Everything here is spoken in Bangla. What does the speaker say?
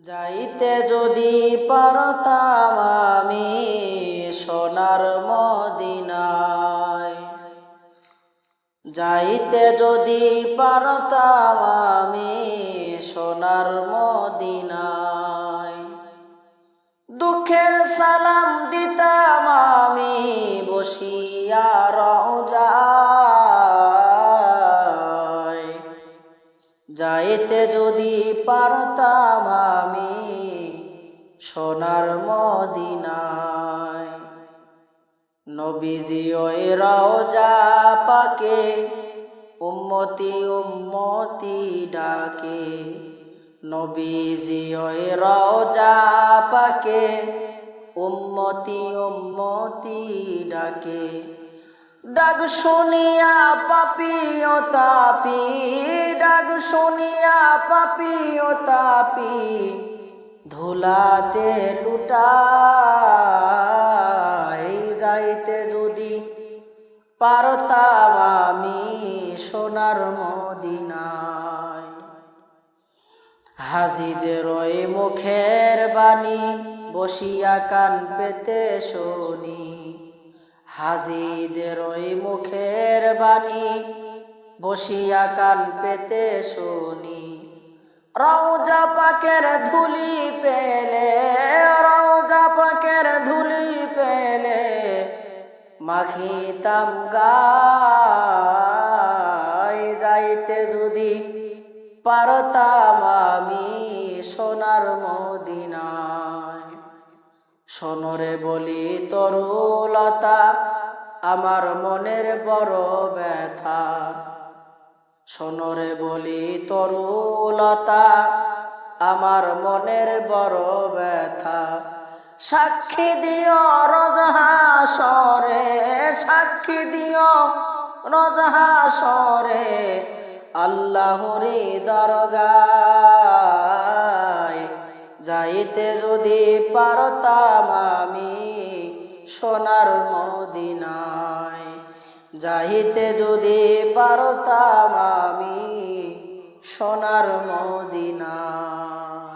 যাইতে যদি পারতাম আমি সোনার মদিনায়, যাইতে যদি পারতাম আমি সোনার মদিনায়, দুঃখের সালাম দিতাম আমি বসিয়া রওজায়। যাইতে যদি পারতাম আমি সোনার মদিনায়, নবীজি ওই রওজা পাকে উম্মতি উম্মতি ডাকে। নবীজি ওই রওজা পাকে উম্মতি উম্মতি ডাকে। ডাক শুনিয়া পাপী ও তাপী, ডাক শুনিয়া পাপী ও তাপী ধুলাতে লুটাই। যাইতে যদি পারতাম আমি সোনার মদিনায়, হাজিদের ওই মুখের বাণী বসিয়া কান পেতে শুনি। হাজিদের ওই মুখের বাণী বসিয়া কান পেতে শুনি। রওজা পাকের ধুলি পেলে, রওজা পাকের ধুলি পেলে মাখিতাম গায়। যাইতে যদি পারতাম আমি সোনার মদিনায়, সোনরে বলি তরুলতা আমার মনের বড় ব্যথা। সোনরে বলি তরুলতা আমার মনের বড় ব্যথা। সাক্ষী দিও রোজ হাসরে, সাক্ষী দিও রোজ হাসরে আল্লাহরি দরগায়। যাইতে যদি পারতাম আমি সোনার মদিনায়, যাইতে যদি পারতাম আমি সোনার মদিনায়।